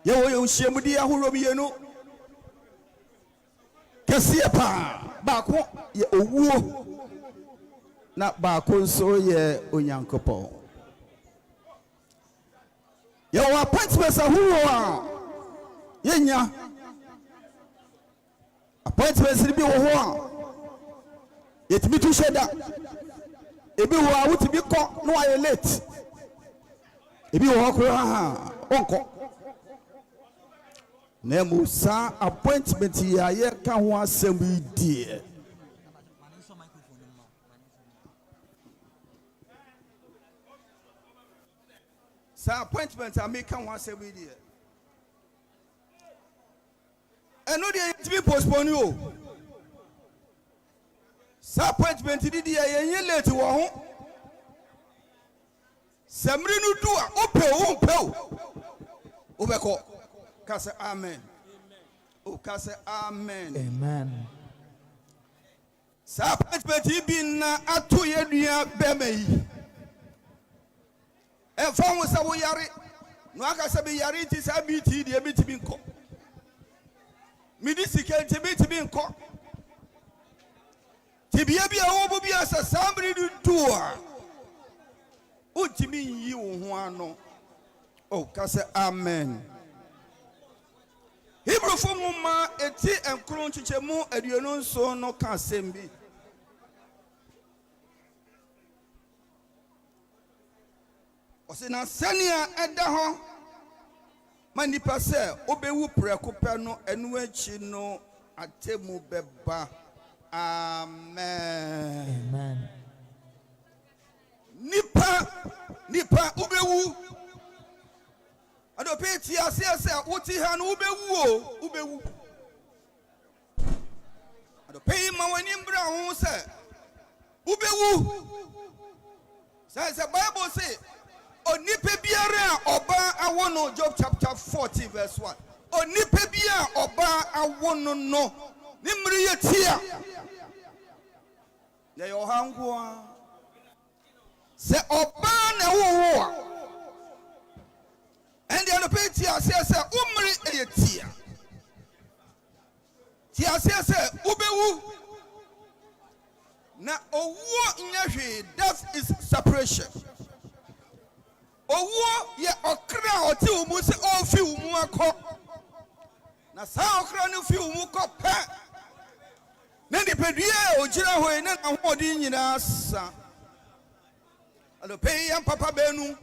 Yo, Shemudi, Ahuromiano. Cassiapa, Bako, ye owo. Not Bako, so ye Unyankopo. Yo, appointments are who are. Yenya. Appointments to be who. It be too shed up. If you are to be caught, no, I late. If you walk around, uncle. Nemu sa appointment ya ye ka ho asem die. Sa appointment a make ka ho asem die. Eno dey to be postpone you. Sa appointment di die ye late wo ho. Samri no do a ope obeko. Kase amen. Oh, kase amen. Amen. Sa appointment bi na ato ye nua bema yi. E fa wo sa wo yare. No aka se be yare ti sa bi ti de bi ti bi nko. Mi di sike ti bi nko. Ti bi a wo bo bi asa samri du a. O ti mi yi wo ho ano. Oh, kase amen. Hebrew for mama eti enkron chichemu aduonu nso no ka sembi. Osina senia eda ho manipa se obewu preko pe no enu achi no atemu beba. Amen. Amen. Nipa obewu Ado pe ti ase woti ha no ubewu ado pe ma wani mbra ho se ubewu say Bible say onipa biara oba awo no Job chapter 40 verse 1 onipa biara oba awo no nimri yetia ya yo hangwa se oba na wo and the other tia says, Umri etia. Tia says, Ubewu. Na owo nyashi, that is separation. Owo ye okra oti umu se ofi umu ako. Na sa okra ni fi umu ko pe. Na di pedie ojira ho na ahodi nyina sa. Alo pe yan papa benu.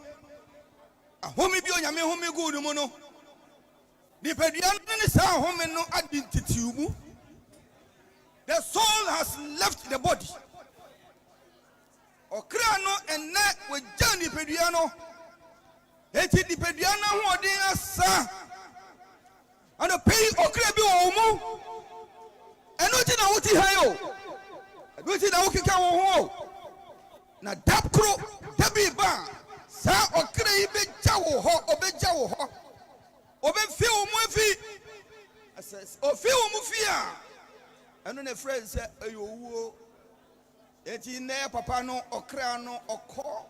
Homi bi onyame homi gudu mu no dipadua ne sa homi no identity mu. The soul has left the body. Okra no enne we jani dipadua no eti dipadua na ho odin asa ano pay okra bi wo mu eno ti na wuti ha yo eno ti na wukika wo ho na dapkro dabi ba sa okra yi beja wo ho obeja wo ho obefi wo mu afi assess ofi wo mu fi a eno na friend say ayo wo eti ne papa no okra no okọ.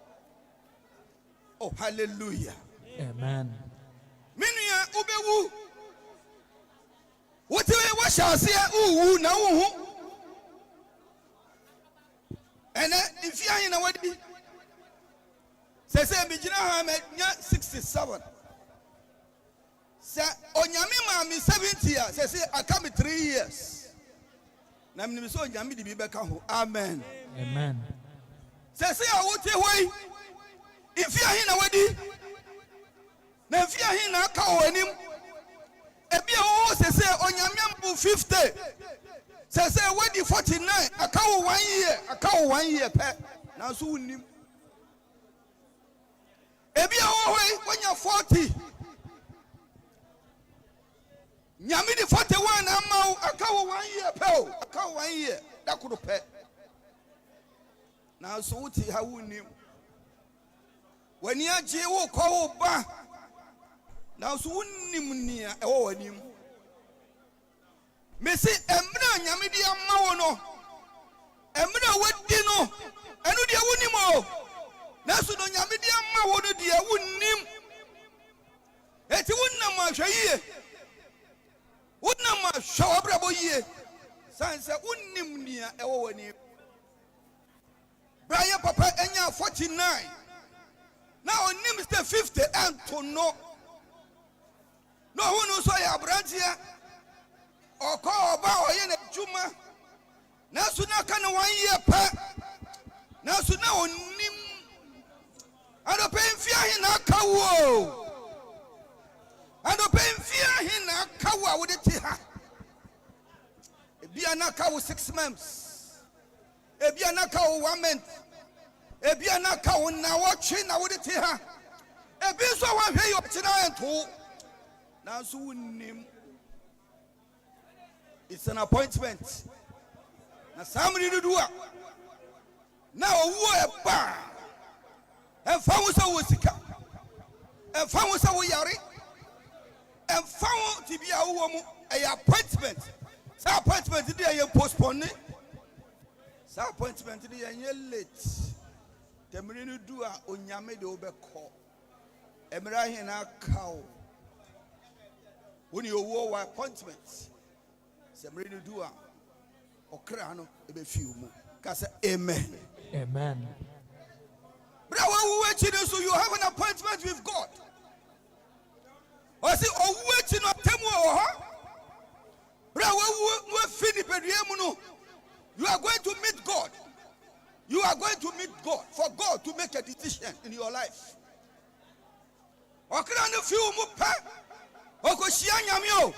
Oh hallelujah. Amen. Minua ubewu wote we shall say uwu na wo ho ene ifia hin na wadi say me gina ha me 67 say onyame ma me 70 years say aka me 3 years na me so onyame di bi beka ho. Amen. Amen. Say awote hoi ifia hin na wadi na ifia hin na aka o anim ebi o say onyame mbu 50 say wadi 49 aka o 1 year pe na so unim ebi o hoi wonya 40 nyame di 41 amau aka o 1 year pe o aka o 1 year da kudo pe na so uti ha unim wani aje wo kwa wo ba na so unim nia e wo wanim mesi emra nyame di amma wo no emra wadi no enu dia wonim o na so no nyame di amma wo no dia wonim eti wonnam ahwe wonam ahwe abrabo yie sanse unnim nia ewo wani Brian papa enya 49 now onim stay 50 and to no who no so ya brantia oko oba oye na juma na so na ka na 1 year pa na so na onim ado penfia hi na kawo ado penfia hi na kawo wo de ti ha ebia na kawo 6 months ebia na kawo 1 month ebia na kawo na wo twe na wo de ti ha ebi so wa hwe yo kina ento na so wonim it's an appointment na samri dudu a na owu e ba e fa wo so wo sika e fa wo so wo yare e fa wo ti bia wo mu e appointment sa appointment dey e postpone sa appointment dey e late temri no du a onyame de obekọ emra hin na kawo woni owo wa appointment semri no du a okra no e be fi mu ka say amen amen. Bra wo wechi so you have an appointment with God. O say o wechi no temu o ho. Bra wo fini pedue mu no. You are going to meet God. You are going to meet God for God to make a decision in your life. Okra no fi mu pa. Okoshia nyame o.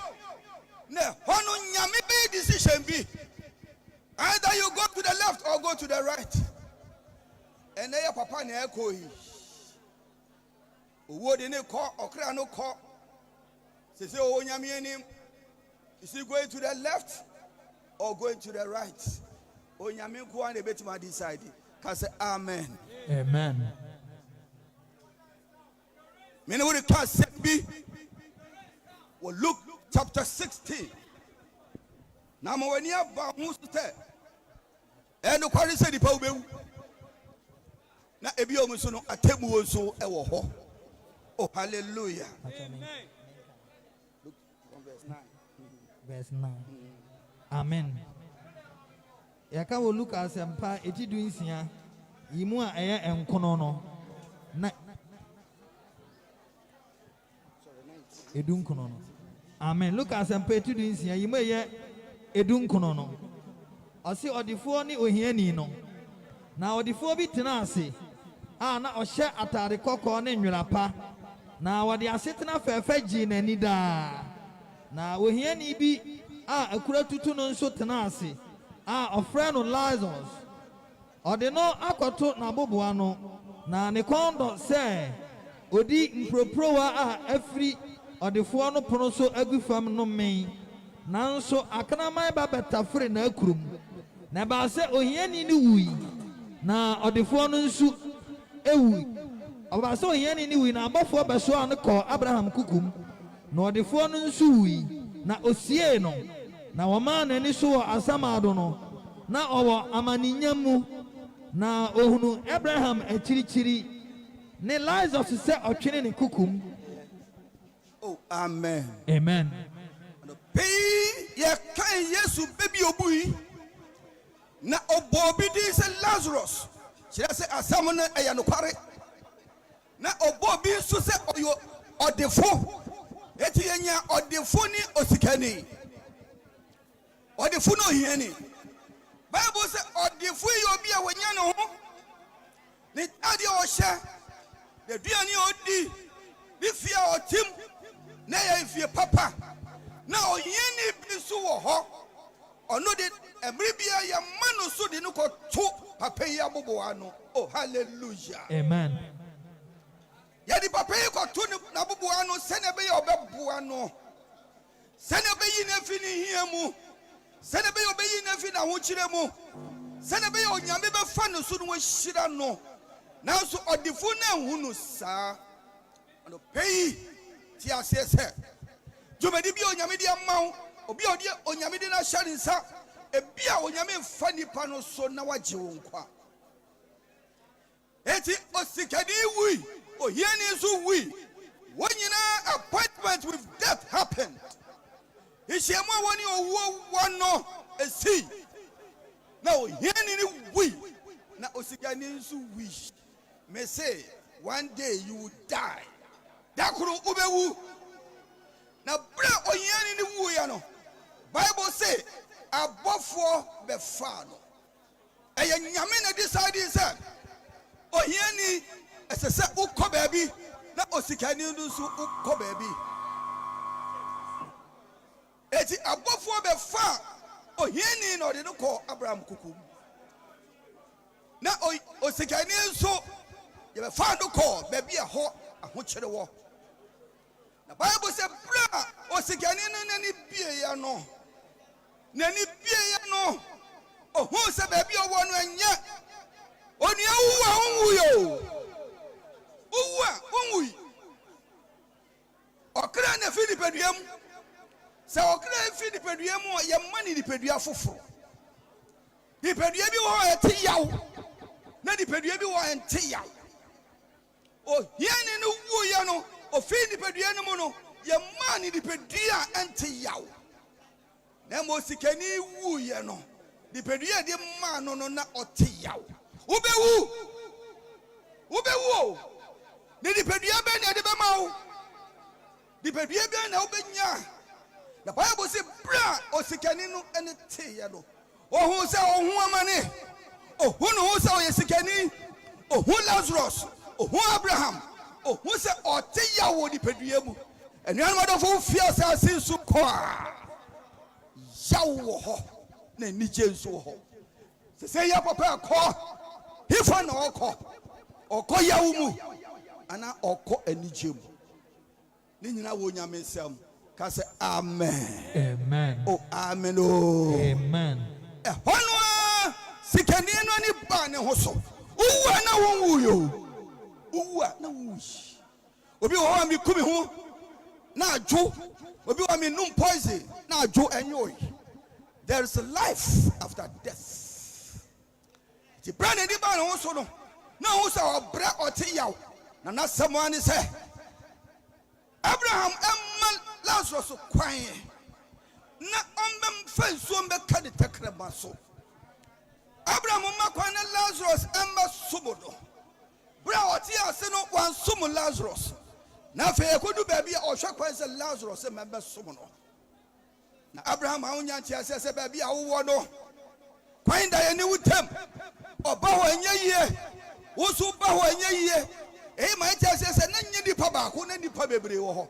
Ne hono nyame be decision bi. Either you go to the left or go to the right. And your papa ne eko yi. Owo de ne ko okra no ko. Se o nyame anim. Is he going to the left or going to the right? O nyame ko an e betima decide. Can say amen. Amen. Me no we can say bi. Well, Luke chapter 16. Na mo wani aba hu ste. E no kwari se di pa obewu. Na ebi o muso no atemu wo so e wo ho. Oh hallelujah. Amen. Look from verse 9. Verse 9. Amen. Yaka wo Luke asempa etidu nsia yimu a eye enkono no na edunkono no. Amen. Luke asempa etidu nsia yimu eye edunkono no. Ose odifo ni ohiani no. Na odifo bi tena ase na ohye atare kokko ne nwera pa na wode asetena fefa gi nani da na ohiani bi akura tutu no nso tena ase ofre no Lazarus ode no akoto na boboa no na ne kondo se odi mproprowa afri odefo no pono so agufam no men nanso akanamai ba betafre na akurum na ba se ohiani ni wui na odefo no nsu ewu oba so ohiani ni wui na abofo beso an ko Abraham kukum na odefo no nsu wui na osie no na wama na ni so asamado no na owo amaninyamu na ohunu Abraham achirichiri ne Lazarus se otwene ne kukum. Oh amen. Amen. Pay ye kan Yesu baby obui na obobi di se Lazarus kire se asam no eya no kware na obobi so se oyo odefo eti yenya odefo ni osikani odefo no hiani Bible say odefo yi obi a wanya no ho ni ade o hye de duani odi bi fia otim na ya fie papa na ohiani bi so wo ho ono de emribia ya manu so de no ko to papa yi aboboa no. Oh hallelujah. Amen. Ya di papa yi ko to na aboboa no se na be ya obeboa no se na be yi na fini hia mu se na be ya obeyi na fini na ho kire mu se na be ya onyame be fa no so no hira no nanso odifo na hunu sa ono pay ti asese jomedi bi onyame di amawo obi odi onyame di na share nsa ebia onyame mfa nipa no so na wagye wo nkwa eti osikani wi ohiani so wi wonyina appointment with nhyiamu woni owo no esi na ohiani ni wi na osikani nso wi me say one day you will die dakuru ubewu na bra ohiani ni wu ya no Bible say abofo be fa no eye nyame na decide say ohiani esese ukọ baabi na osikani nso ukọ baabi eti abofo be fa ohiani na ode no kọ Abraham kukum na osikani nso ye be fa no kọ baabi a ho ahokyere wo na Bible say bra osikani no nani bie ya no ohu se baabi owo no anya oni awuwa onwuyo onwui okra na fi nipaduam se okra fi nipaduam ye mani nipadua foforo nipadua bi wo ete yaw na nipadua bi wo ente yaw o hiani no wuya no o fi nipadua no mu no ye mani nipadua ente yaw na mo sikani wuya no nipadua de ma no na ote yaw ubewu ni nipadua be na de be ma wo nipadua be na obenya na Bible say bra osikani no ene te ya no ohun se ohun amane ohun no se oyesikani ohun Lazarus ohun Abraham ohun se ote ya wo nipadua mu enuan madofo fia se asinsu ko a yawo ho na ni jensu ho se ya papa ko hifa na oko yawo mu ana oko anije mu ni nyina wo nyame nsam ka se amen oh amen oh amen hono sikani no ni ba ne ho so uwa na wonwuyo uwa na wuyi obi wo wa mi kumi ho na adwo obi wa mi num poison na adwo enyoy there is a life after death ti brand ni ba ne ho so no na ho sa obra oti yaw na someone say Abraham emma Lazarus kwan na ombem fansuo mbeka de tekreba so Abraham makwan na Lazarus emma sumodo bra oti ase no wan sumo Lazarus na fe ekodu baabi a ohwe kwan se Lazarus emma sumo no na Abraham awunya ntia se baabi a wo no kwan da ye ni wutam oba ho enye wo so ba ho enye ma ntia se na nyi dipa ba ko na dipa bebre wo ho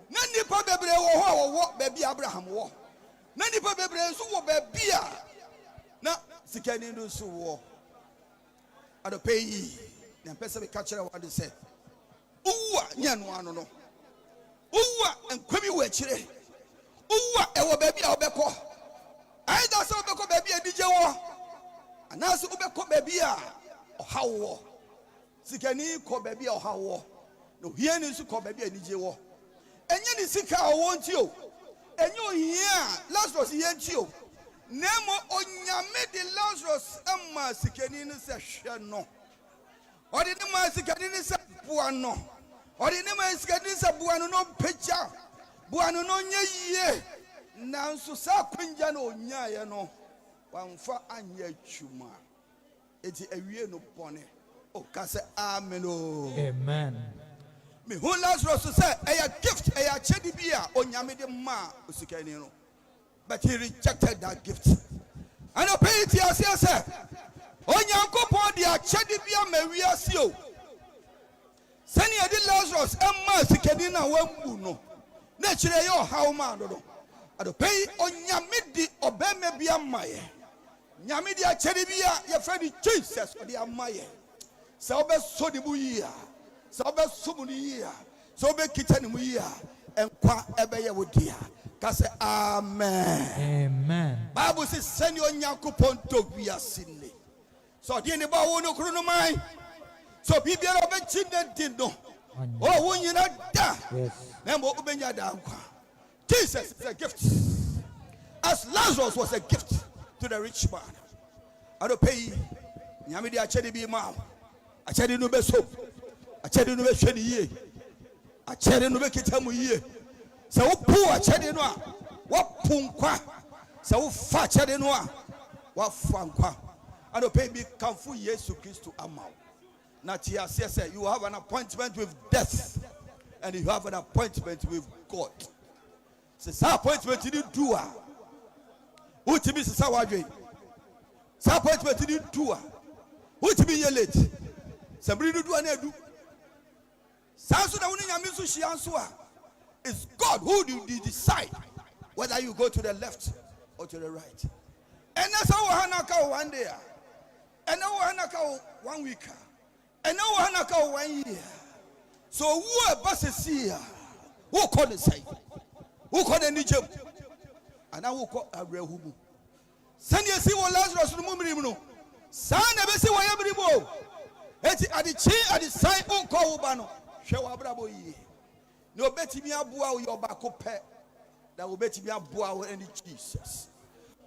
na nipa bebre wo ho wo baabi Abraham wo na nipa bebre nso wo baabi a na sikani ndo so wo adopeyi na pesa be ka kire wa de se uwa nya no ano no uwa enkwami wo akire uwa ewo baabi a obekọ aida se obekọ baabi a dije wo anase obekọ baabi a ohawo sikani ko baabi a ohawo no hiani nso ko baabi a dije wo enye ni sika owo ntio enye ohia Lazarus ye ntio nemo onyame de Lazarus amma sikani ni se hwe no odi ni ma sikani ni se bua no odi ni ma sikani ni se bua no pecha bua no nye nanso sa kwanja na onya ye no wamfa anya twuma eti awie no bone o ka se amen o amen me who Lazarus say a gift a chedi bia onyame de ma osikani no but he rejected that gift and o pay it say onyankopon de a chedi bia ma wiase o sani e de Lazarus emma sikani na wambu no na kire yo how man do ado pay onyame di obema bia maye nyame di a chedi bia ye fedi Jesus o di amaye se obe so di bu yi so be sumuni ya so be kitani mu ya enkwa ebe ye wodia ka se amen Bible says send your nyankopon to wiase ne so de ne ba wo no kru no man so bibia obe chinde din no oh wo nyina da na mo obenya da nkwa Jesus is a gift as Lazarus was a gift to the rich man I don't pay nyame di a chede bi ma a chede no be so achede no be hwe ni yie achede no be kita mu yie se wo pu achede no a What punkwa? So fat de noa. What fankwa? And the baby come for Jesus Christ to amount. Not here, say you have an appointment with death, and you have an appointment with God. Say appointment you didn't do. Who to be Sawadre? Say appointment you didn't do. Who to be late? Somebody do an edu. Sansu da wuni nyamisu shi ansua. It's God who do decide whether you go to the left or to the right. And that's how Hanaka 1 day. And now Hanaka 1 week. And now Hanaka 1 year. So who a bus is here? Who call the site? Who call the Nijam? And I will call a real hubu. Send you see what Lazarus to the Mumino. Son, never see why everybody. At the chain at the sign, oh, call Ubano. Show Abrabo ye. No bet me a boa your back up pet. That will bet me a boa any Jesus.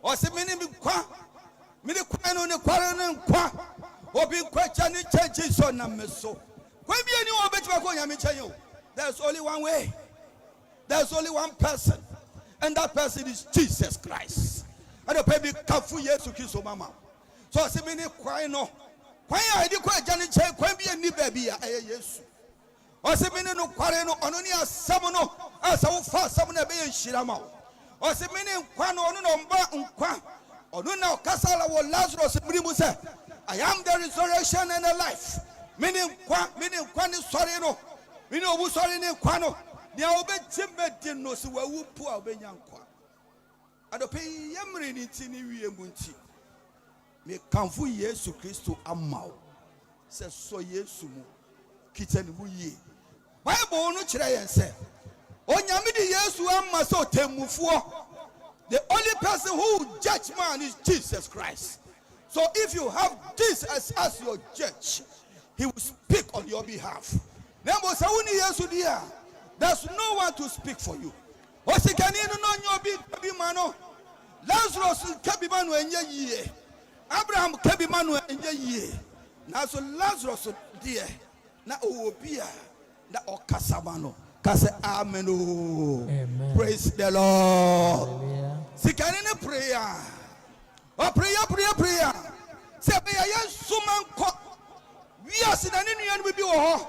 Or say, many qua, many quan on the quarren and qua, or be questioning churches on them so. When be anyone bet you, there's only one way, there's only one person, and that person is Jesus Christ. And the baby come for years to kiss your mama. So I say, many quite no. Why I declare Johnny Chay, when be any baby, yes. Or say, many no quarrel on only a samono, as I will fast someone a being shirama. Or say, many quano no qua, or no now Casala or Lazarus Brimusa. I am the resurrection and the life. Meaning quan is sorry no. We know who sorry in quano. The obey Jimbe no so who poor Benyanqua. I don't pay Yamrin in Tini Munti. Me come for Yesu Christo Amau. Says so Yesu Kitten Wuye. Bible no try and say, oh, Yamidi Yesu Amma so Temufu. The only person who will judge man is Jesus Christ. So if you have Jesus as your judge, he will speak on your behalf. There's no one to speak for you. Lazarus kebi Manu enye ye. Abraham kebi Manu enye ye. Now so Lazarus dear na obia na okasamano. Kase amen. Amen. Praise the Lord. Sikanine prayer. Oh prayer. Say prayer suman ko. We are sinani and we be oh.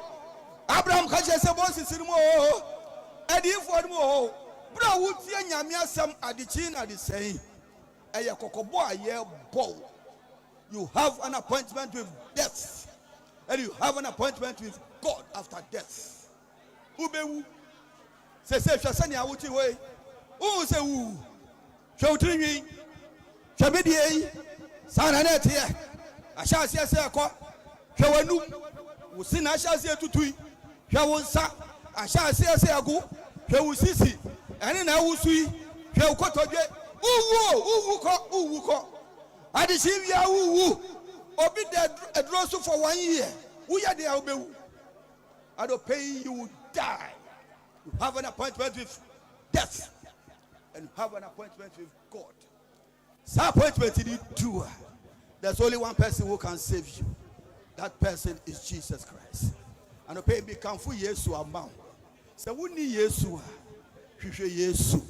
Abraham kaje se boss sinimu oh. Edi for mo. Bra wutie nyame asem adichi na de saying. Eye kokobo aye bo. You have an appointment with death. And you have an appointment with God after death. Ubewu. Say hwasani awuti we. Who say who? Hwotrinwi. Hwabedie. Sana net here. Ashasi ase akọ. Hwanu. Wusi na ashasi etutui. Hwawonsa. Ashasi ase agu. Hwusisi. Ene na wusui. Hwokotodwe. Uwu ko. Adishivia uwu. Obi dead adrosu for 1 year. Uya de obewu. I don't pay you will die. You have an appointment with death. And you have an appointment with God. That appointment in do. There's only one person who can save you. That person is Jesus Christ. And the pay become for Yesu amount. So we need Yesu. Yesu.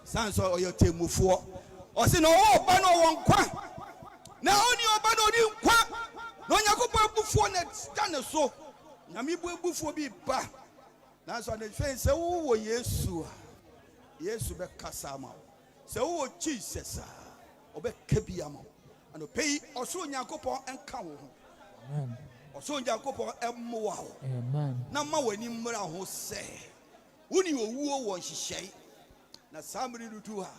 Sans or your temu for. Or say no bano one kwa. Now only your bano ni kwa. No yakupo bufo net stand so. Namibu bufo be ba. That's why the face say oh Yesu. Yesu be kasama. Say oh Jesus. Obe kebiamo. And the pay also nyakupo enkawo. Amen. Also nyakupo emwa. Amen. Na ma wani mra ho say. Uni owo won hihye. Na somebody do her.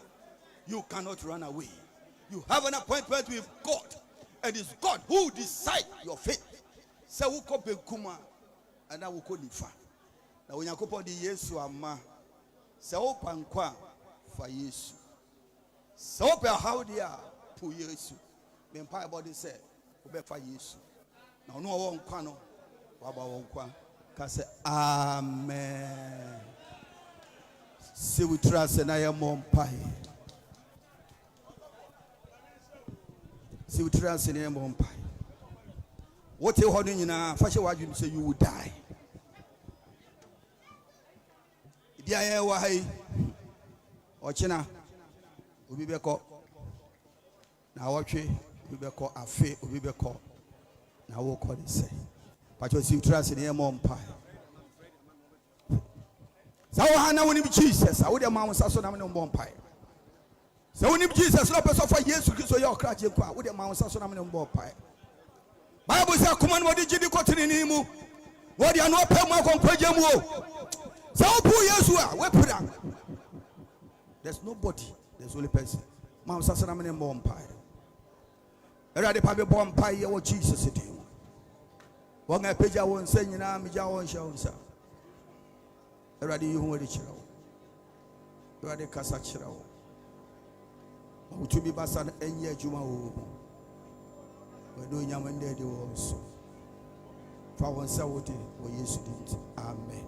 You cannot run away. You have an appointment with God. And it's God who decides your fate. Say who ko bekuma and I will call you fa. Na when yakopo di Yesu ama. Say o pankwa fa Yesu. Say o pe how dia pu Yesu. Me mpa body say o be fa Yesu. Na no wo nkwa no wa ba wo nkwa. Ka say amen. See we trust and I am on pie. See we trust and I am on pie. What you holding in a fashion why you say you will die. Dia why or China Obi beko. Na watchwe. Obi beko afe. Obi beko. Na wo call it say. Pacho si trust in your empire. So hana woni Jesus. I would a man saso na me empire. So woni Jesus no person for Jesus Christ your crack you kwa. Would a man saso na me empire. Bible say Kumawood gidi kotini mu. What you no pay more konkwagye mu o. So pu Yesu a we pura. There's nobody. There's only person. Man saso na me empire. Erade pa be empire ye wo Jesus dey. Wanga peja won se nyina meja won hya won sa. Erade yi hu ade kira wo. Erade kasa kira wo. Utubi basa enye adwuma wo. Wedo nyama ndede wo so. Fa won sa wo de wo Yesu di. Amen.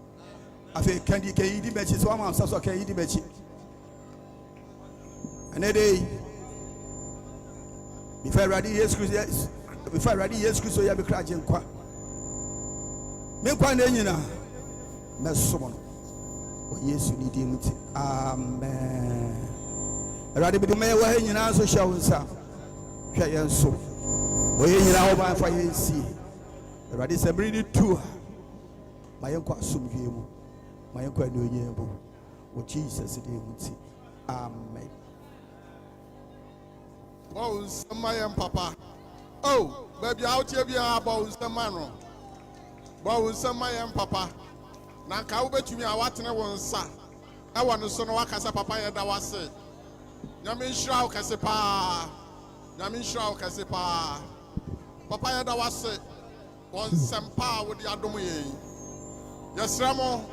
Afi kandi ke yidi bechi so am sa so ke yidi bechi. Anede before Erade Yesu Christ before Erade Yesu Christ so ya be kra je nkwa. Me kwa na nyina mesomo no o Yesu ni di muti. Amen. Erade bi me wa nyina so hya wonsa hwa yenso o ye nyina ho ba fa yensi. Erade se bri tu ma yenkwa asomdwe mu ma yenkwa na onye bu o Jesus di muti. Amen. Oh, my papa. Oh, baby, out here be about the man. But some my papa. Now, can you bet me a what in a one sa? I want to son of Wakasa papa that was said. Yamin Shrow Casepa. Yamin Shrow Casepa. Papa that was said was some power with the Adomi. Yes, Ramo.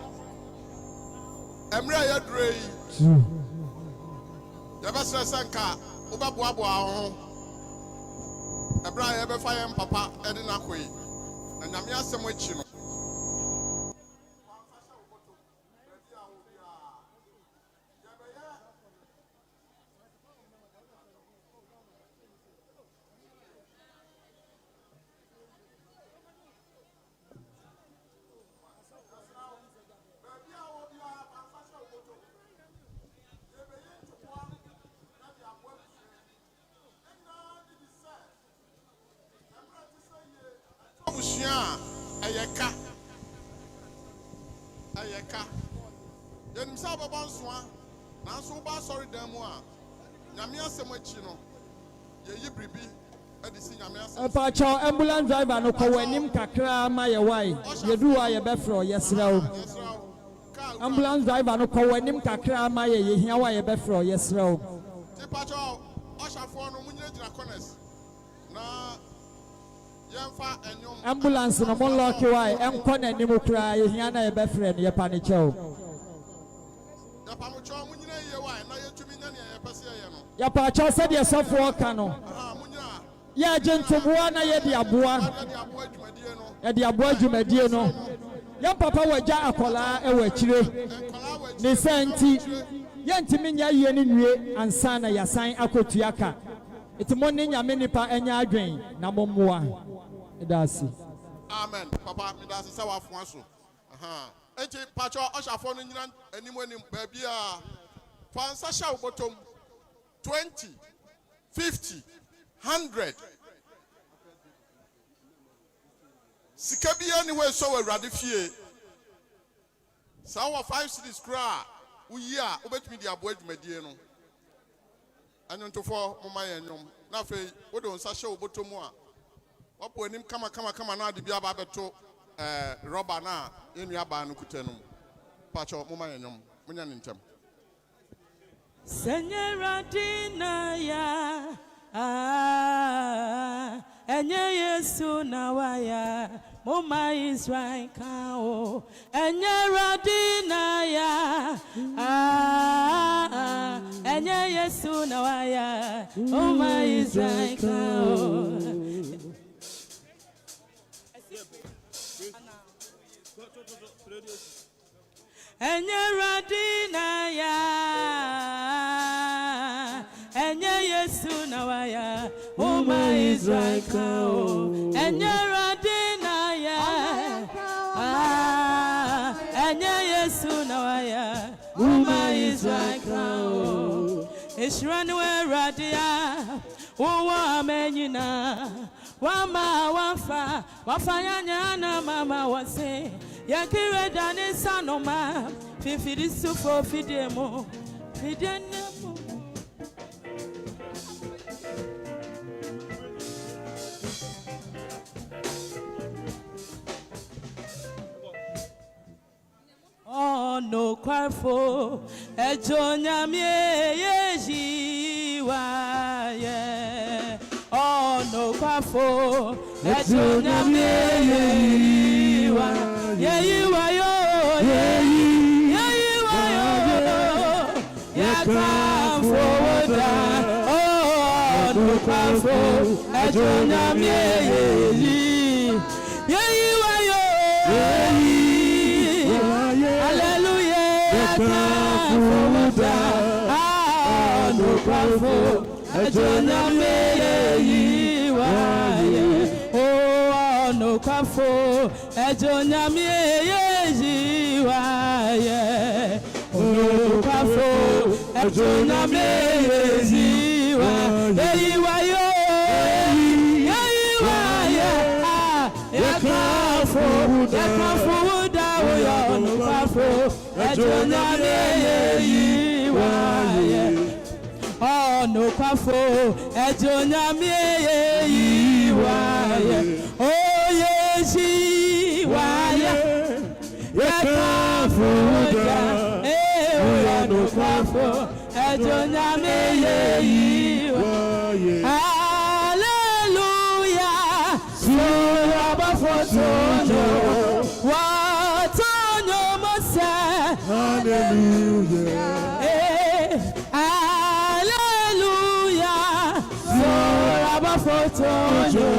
Emra Yadre. Yabasa Sanka. Uba Boabo. Ebra ebe fire papa edina kwe. Na nyame asem achi no. Ayeka. Yen msa baba nsoa. Na so ba sorry dan mu a. Nyame asem achi no. Ye yibribi edisi nyame asem. Pa cha ambulance driver no ko wanim kakra ma ye wai. Ye duwa ye befro yesrew. Ambulance driver no ko wanim kakra ma ye hia wa ye befro yesrew. Ti pa cha oshafo no munyina gira corners. Na ambulance no mon lock why enko na nim kura ye hia na ye be frɛ ne ye pa ne kyɛw ya pa mo kyɛw munyina ye why na ye tumi nya ne ye pɛse ye no ya pa kyɛw sɛ de sɔfo ka no munyina ya gentoboa na ye de aboa ye de aboa dwumadie no ya papa wagya akola e wa kyire ne santi ye ntimi nya ye ne nwie ansa na yasan akotua ka etimo ne nyame nipa enya adwen na mommoa edasi. Amen. Papa, me das say wa fon so. Enti pacho oshafo no nyina animu anim ba bia fansa sha obotom 20 50 100 sika bia ni we so Awurade fie sa wa 5 cities kra uyi a obetumi di abo adwumadie no anyontofo moma ye nyom na fe wo de onsa sha obotom a wapo enim kama na de bia ba beto rubber na enua ba no kutanum pacho moma ye nyom munya ne ntem Senyera dina ya enye Yesu na waya moma Israel kao enyera dina ya enye Yesu na waya moma Israel kao enyera dina ya enye Yesu na waya moma Israel kao enyera dina ya enye Yesu na waya moma Israel kao Mishran where Radia, Uwa Menina, Wama Wafa, Wafayana, Mama was say, Yakira Dani Sanoma, Fifty Sufo Fidemo, Fidenemo. Oh no quarfo ejonya mi yejiwa ye oh no quarfo ejonya mi yejiwa yejiwa yo yejiwa yo yakamfo da oh no quarfo ejonya mi yejiwa yo no kwafo ejona meye yiwaye oh no kwafo ejona meye yiwaye no kwafo ejona meye yiwaye yiwayo yiwaye yakwafo da yo no kwafo ejona meye yiwaye oh no kwafo ejonya mi yiwaye oh yeji waye yakwafo da oh no kwafo ejonya mi yiwaye hallelujah so abafotono watonyo mose hallelujah Fotonyo,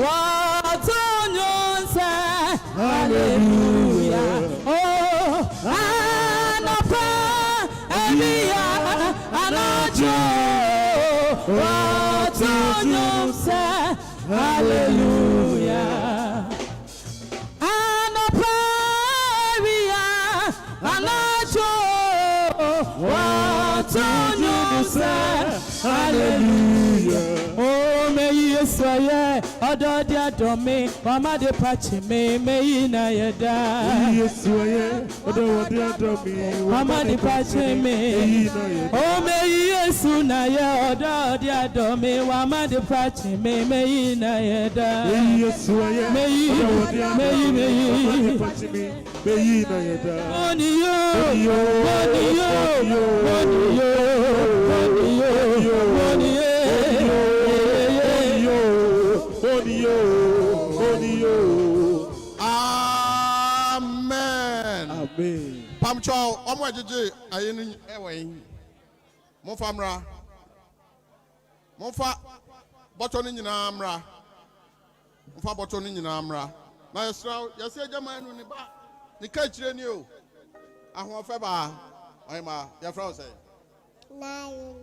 watonyo se, hallelujah. Oh, anapa, ebiya, anajo, watonyo se, hallelujah. Anapa, ebiya, anajo, watonyo se, hallelujah. Yes, I am. Other dear domain, Mama de Pachime, may na yada. Yes, I am. Other dear domain, Mama de Pachime. Oh, may yes, Sunaya, other dear domain, Mama de Pachime, may na yada. Yes, I am. May na yada. Amen. Amen. Pamcho, omo jeje ayeni ewe. Mo famra. Mo fa boto ni nyina mra. Mo fa boto ni nyina mra. Na yesra yesi agyaman nu ni ba. Ni ka kire ni o. Ahon fe ba. Oyima, ya fra o say. Na yi.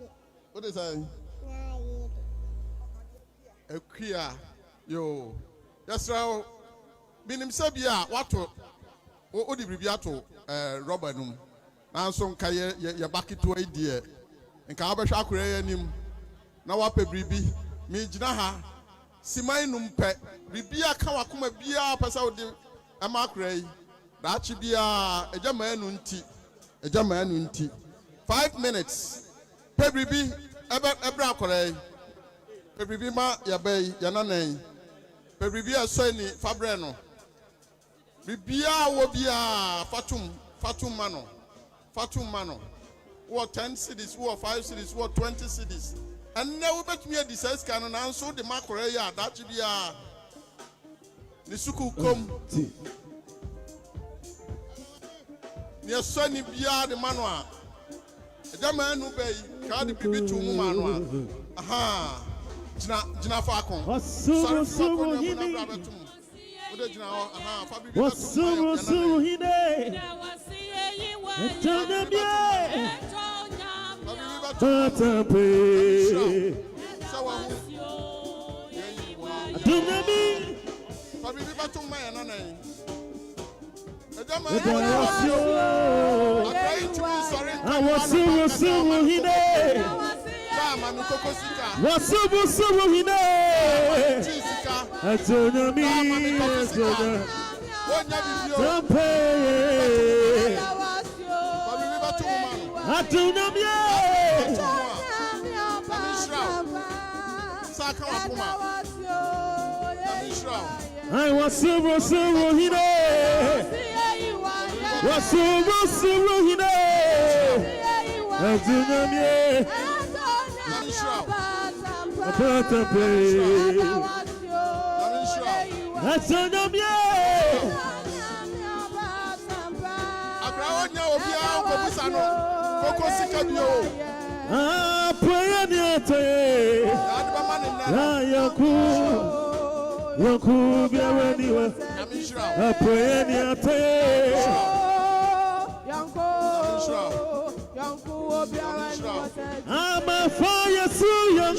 What is say? Na yi. Ekia yo. Yesra binim sabia wato o di bibia to rubber num. Nanso nka ye bakito idie. Nka abehwa akure ye nim. Na wape bribi mi gina ha simai num pe bibia ka wakoma bia pesa odi ama akure yi. Da chi bia ejama anu nti 5 minutes pe bribi ebra akure yi. Pe bribi ma ya bay ya nanan. Pe bribi aso ni fabre no. Bibia wo bia fatum mano. What 10 cities, what 5 cities, what 20 cities. And now bet me a disease canon and so the macroya that bia the suku come near Sonny bia the manua. A German who bay cardi bibi to manua. Aha. Jina Falcon. What's so hine? Tatampe. Dunami. I was silver, silver, he was silver, silver, he I'm a fire, so young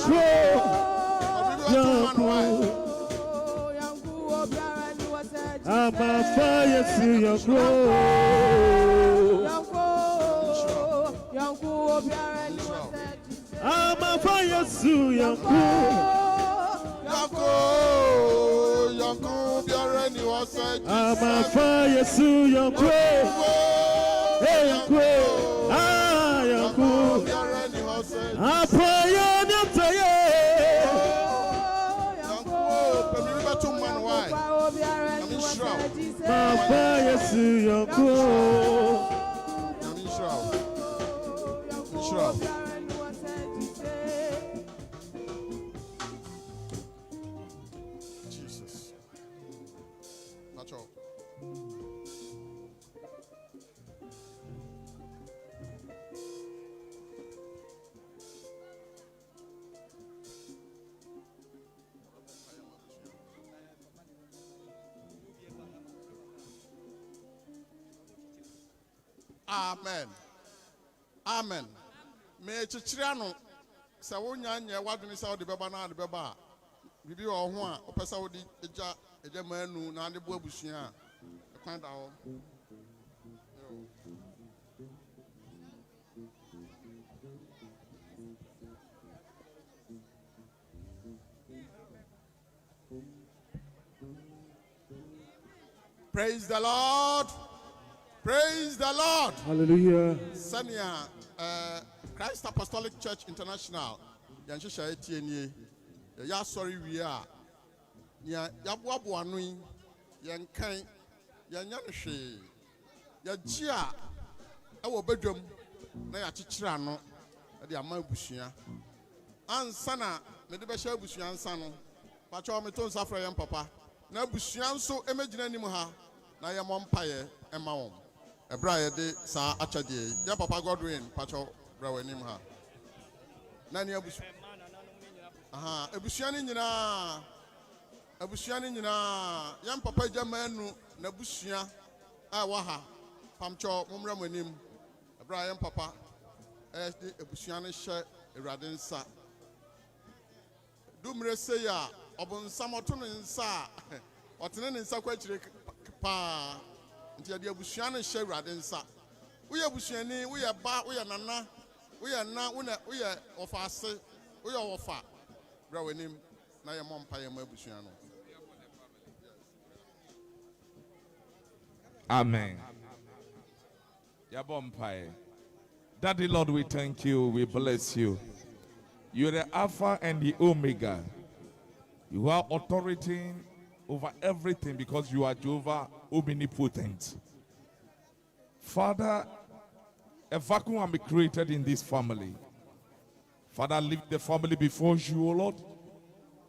I'm a fire, so young I'm a fire, so young I'm a fire, so young I pray on your my fire, so young Jesus. That's all. Amen. Amen. Me chichiriano sa wonya nya wadwene sa wode beba na ade beba bibi wo ho a opesa wode eja manu na ade bo abusua a kwan da ho. Praise the Lord. Praise the Lord. Hallelujah. Sanya Christ Apostolic Church International. Yan hwehwe etie nie. Ya sorry we are. Ya boabo anu yan kan ya nya no hwe. Ya gia e wo badwam na ya chichira no de ama abusua. Ansa na me de be hye abusua ansa no. Pa cho me to nsa fra yan papa. Na abusua nso emegyina nim ha na ya mompaye ema won. Ebra de sa achade ya papa Godwin pacho bra wanim ha nani abusu aha abusua ni nyina ya papa jamanu na busua a wa ha pamcho mumra manim ebra ya papa de abusua ni hye ewrade nsa dumre se ya obonsam oto ne nsa otene ne nsa kwa chire pa nti ade abusua ne hye ewrade nsa uye abusuani uye ba uye nana uye na uye ofase uye ofa bra wanim na ye mompa ye ma abusua no. Amen. Yabompae. Daddy Lord, we thank you, we bless you. You're the Alpha and the Omega. You are authority over everything because you are Jehovah omnipotent. Father, a vacuum will be created in this family. Father, leave the family before you, O Lord.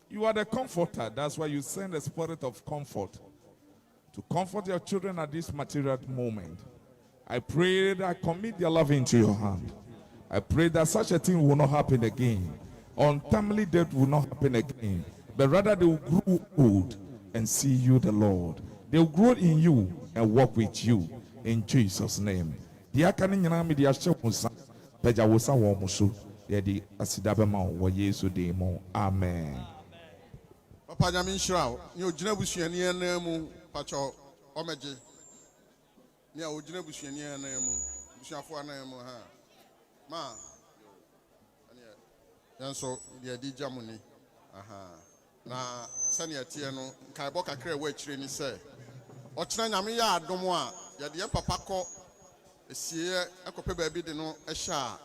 You are the comforter. That's why you send the spirit of comfort to comfort your children at this material moment. I pray that I commit their love into your hand. I pray that such a thing will not happen again. Untimely death will not happen again. But rather they will grow old and see you, the Lord. They will grow in you and walk with you. In Jesus' name. Amen. Papa Jamin Shrao, you Jinabusian mu Pacho Omeji. Nia ojina busuani anayemu busuafo anayemu ha ma yanso dia di jamuni aha na sani tie no kai bo kakra wa chire ni se ochina nyame ya adom a ya de papa ko esie ekope ba bi de no ehya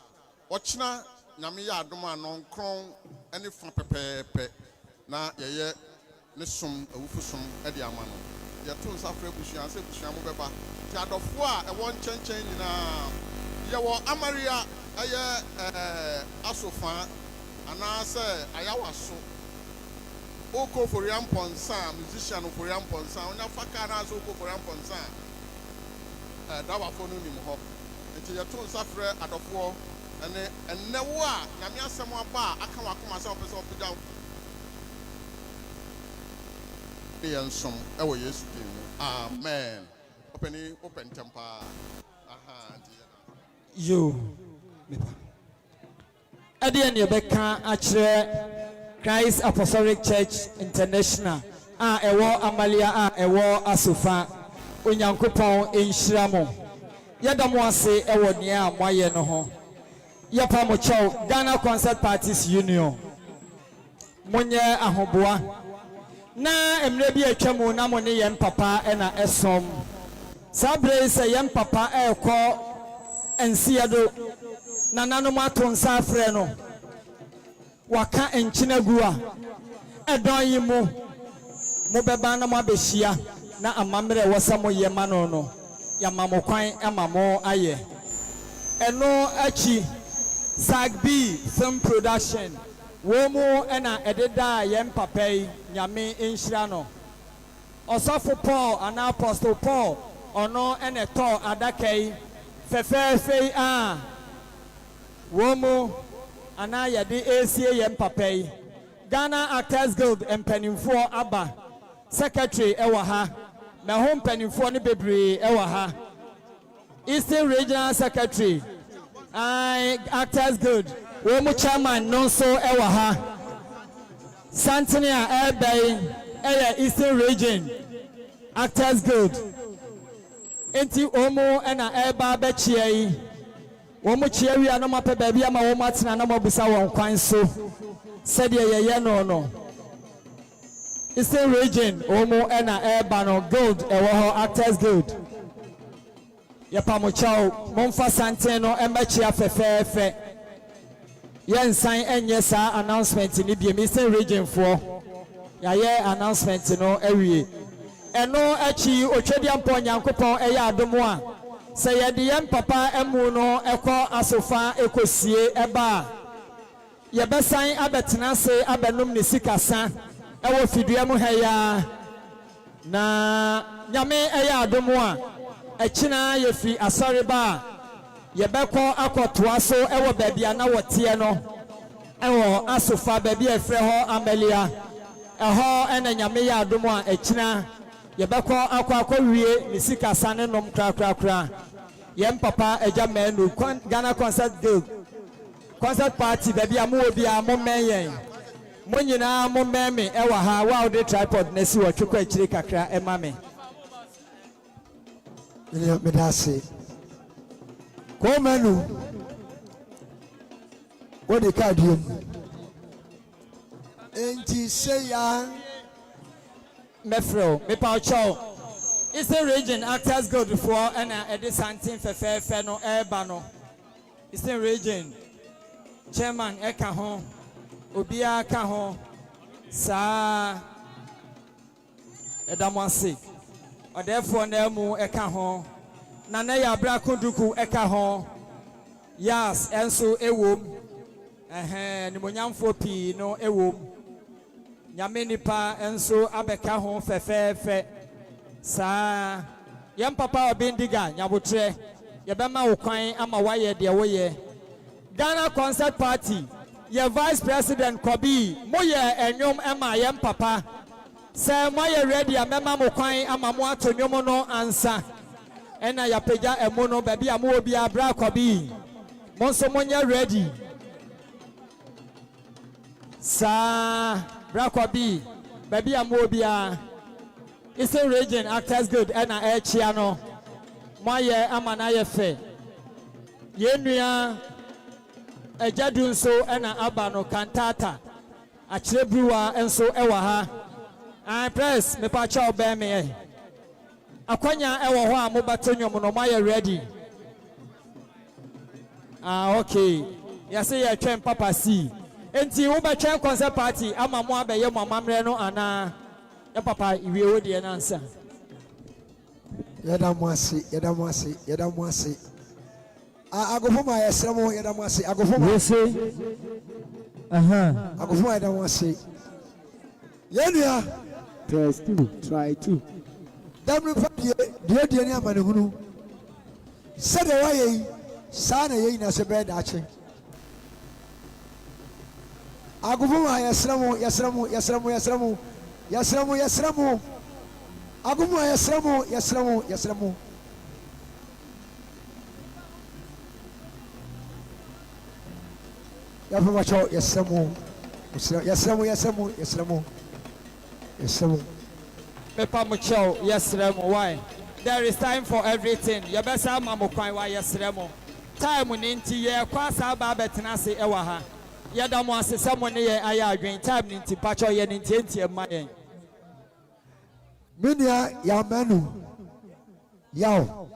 ochina nyame ya adom a no nkron ene fa pepepe na yeye ne som awufu som e de ama no ya to nsafra busuan se busuan mo beba ti adofo a e won chenchen nyina ye wo amaria aye asofa ana se ayawaso oko for yamponsa musician for yamponsa onya faka na so oko for yamponsa dawa fo no nim ho enti ye to nsafra adofo ene ennewo a na me asem aba aka wakoma se opese opida yansom ewo Yesu din amen open temper aha yo Adian Yebeka Achre Christ Apostolic Church International ewo Amalia ewo Asofa Onyankopon enhyiramo yadamo ase ewo nia moaye no ho yapa mo chow Ghana Concert Parties Union monye ahoboa na emre bi atwamu na mo ne yem papa na esom sabre se yem papa ekọ ensiado na nanom atonsa afre no waka enchinagu a edon yi mo beba na mo abehia na amamre wosamo yema no ya mamokwan amamo aye eno achi Sagbi Film Production womu ena ededa yem papa nyame enhyira no Osofo Paul and Apostle Paul ono ene to adakai fefefe womu ana yade esie yem papa Ghana Actors Guild empanimfo aba secretary ewa ha me ho mpanimfo ne bebre ewa ha Eastern Regional Secretary Actors Guild womu chairman nonso ewa ha Santania Airby Eastern Region Actors Guild enti omo ena eba bechia yi womu chiawi anoma pe baabi ama womu atena na mabusa won kwan so sede yeye no Eastern Region omo ena eba no Guild ewo ho Actors Guild yepa mo chao momfa Santania no embechia fefefe yensan enye sa announcement ni bi Eastern Region for yaye announcement no awie eno achi otwedia mpo Nyankopon eya adomo a se yede yem papa emu no ekọ asofa ekosie eba yebesan abetena se abenum ne sikasa ewo fidua mu heya na nyame eya adomo a echina yefi asoriba yebekọ akotoa so ewo baabi ana wote no ewo asofa baabi efre ho Amelia eho ena nyame ya adomo a echina yebekọ akwawie ne sikasa ne nom krakrakra yem papa eja Manu Ghana Concert Guild Concert Party baabi amu obi a mo menyen mo nyina mo meme ewa ha wa de tripod na si wotwekọ akire kakra emame me dase ko Manu what the card you enti say ya mefro me pa cho Eastern Region Actors Guild for and edi santin fefe no eba no Eastern Region chairman eka ho obia ka ho sa edamwase odefo na mu eka ho na na ya bra koduku eka ho yes enso ewom ni monyamfo pi no ewom nyame nipa enso abeka ho fefefe sa yem papa obindiga nyabotre yebema wokwan ama waye de woye Ghana Concert Party ye Vice President Kobi moye enyom ema yem papa se moye ready amema mokwan ama mo atonyom no ansa ena ya peja emo no baby amu obi abra Kobi monso monye ready sa Brakobi, baby Amobia, Eastern Region Actors Guild, and Chiano. moye amana ye fe yenua ejadu nso ena aba no kantata achirebuwa enso ewa ha press me pa cha obe me akwanya ewo ho a mobato nwom no moye ready okay yase ye twem papa si enti wo ba twem concert party ama mo abaye mo amamre no ana ya papa iwe wo de na nsa yada mo ase agofoma yesremo yada mo ase agofoma wese agofoma yada mo ase yenua Test 2, try 2. dabru fadie die ni amane hunu sede waye sa na ye na se be da ache agofoma yesremo agofoma yesremo ya fa macho yesremo Pepa Mucho, yes, Remo. Why? There is time for everything. You best have Mamu Kwan, why, yes, Remo. Time when into ye, Quasa Babetanasi Ewaha. Yadam was someone near Aya green time into Pacho Yen into my. Minia ya Manu yao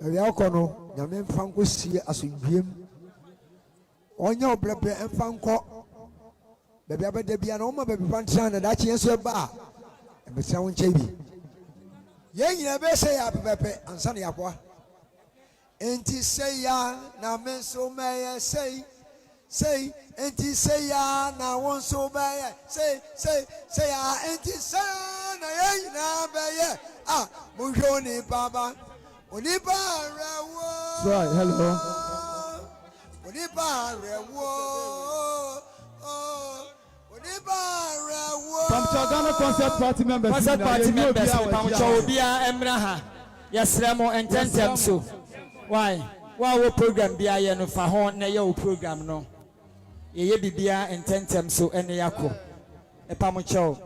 ya kono nyame mfanko sie asundwem onya obrebe mfanko bebe abede bia na o ma bebe fantra na da kye so ba ebesia won chebi ye nyina be se ya pepepe ansa na yakwa enti se ya na me so me say enti say ya na won so be say ya enti say na ye na be ye mo jo ni baba oni ba rewo Try, hello. oni ba rewo oni ba rewo From Chagana concert party members. Concert party members, Pamucho Bia Emraha. Yes, Remo and Tentem so. Why? Wow, program Bia Yen of Fahon, Nayo program no. Ye Bibia and Tentem so and Yako. A Pamucho.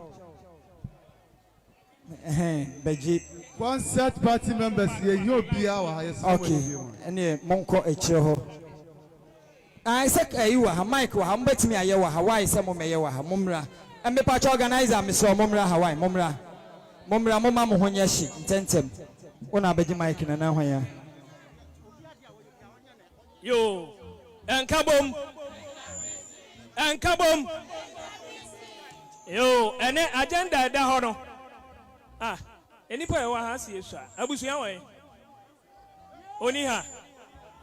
Beji. Concert party members, you'll be our Okay. And Monko Echo. I said, you are Mike, how bet me a yawa Hawaii, some of Mayawa, Mumra. And the patch organizer, Mr. Mumra Hawaii, Mumra Mumma Mohonyashi, Tentem. One I bet Mike and now. Yo, and Kabum. Yo, and then agenda da hono. Any point wa ha si esha. Abusuya wa. Oni ha.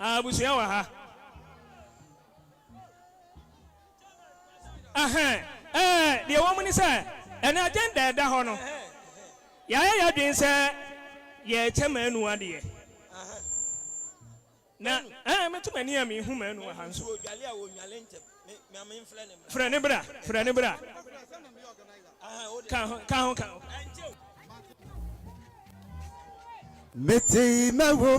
Abusuya wa ha. The woman say, an agenda da hono. Ya dwen say ye chairman nu ade. Na me to mani am hu manu ha nso. Frane bra. Ka. Meti mawo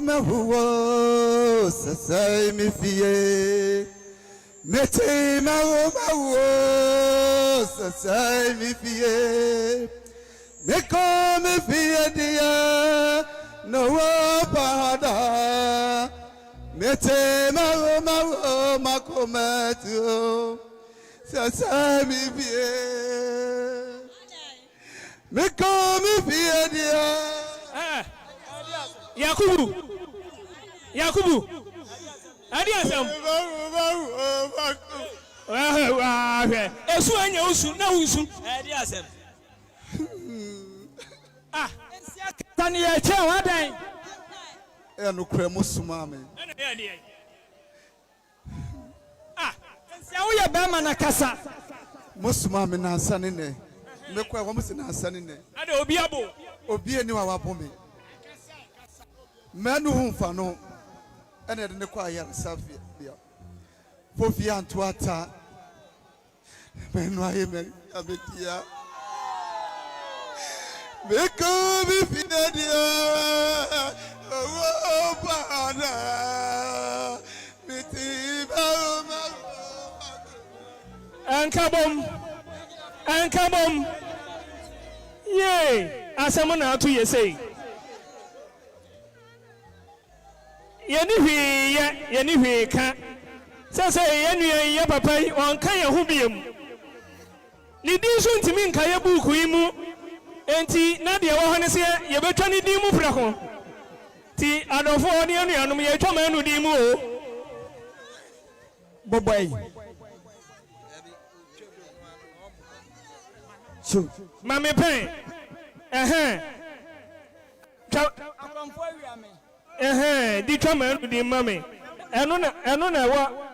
sasai mi fie. Meti mawo sasai mi fie. Me come fie dia no pada. Meti mawo makometu sasai mi fie. Me come fie dia. Yakubu. Adiasam. Esu anya usu na usu. Adiasam. Tani ye che wadan. No kremo suma me. Nsia wo ye be ma na kasa. Musuma me na ansa ne ne. Me kwa wo musi na ansa ne ne. Ade obi abo. Obi eni wa wabo me. Manu humfa no. Ene de ne kwa ya safia bia. Fofia antoata. Menu aye me abetia. Me ko bi fidia. Oh bana. Miti ba ma. Ankabom. Yay, asamu na atu ye say. yɛni hwee yɛ yɛni hwee ka sɛ yɛnua yɛ papa yi ɔnka yɛn ho biem ne din so ntimi nka yɛ buuku yi mu enti na deɛ wɔ hɔ ne sɛ yɛbɛtwa ne din mu prɛko ti adɔfoɔ ne anuanom yɛtwa ma anu din mu o bɔbɔi mame pɛn di twa ma anu din ma me ɛno na ɛwɔ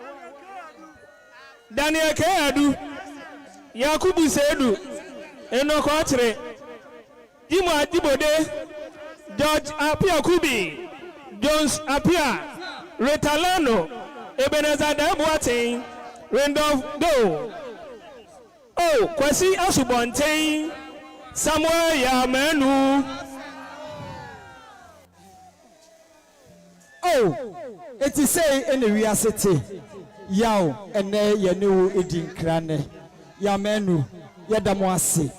Daniel Kayadu Yakubu Sedu Enoko Atre Dimo Adibode George Apia Kubi Jones Apia Retalano Ebenezer Dabuatin Randolph Do Kwesi Asubontain Samuel Yamenu it is say in the reality yaw ene yenu edin krane Yamenu Yadamuasi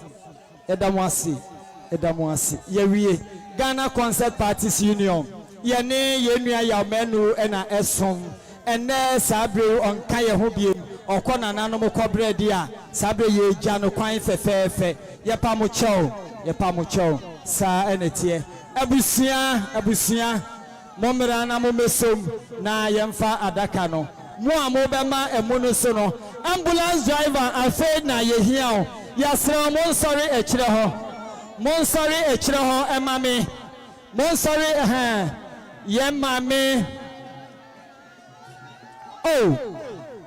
Yewie Ghana Concert Parties Union Yene Yenua Yamenu ena esom ene sabre onka ye ho biem okona nanom kobre dia sabre ye gya no kwan fefefe yepa mo chew sa enetie abusua momra na mo mesom na yemfa adaka no mo amobema emu so no ambulance driver afraid na yehia o yasra mo sorry ekire ho emame mo sorry ye mame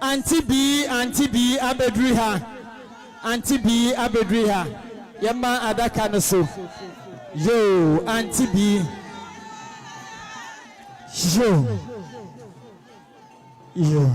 Auntie B abedri ha yema adaka no so yo Auntie B yo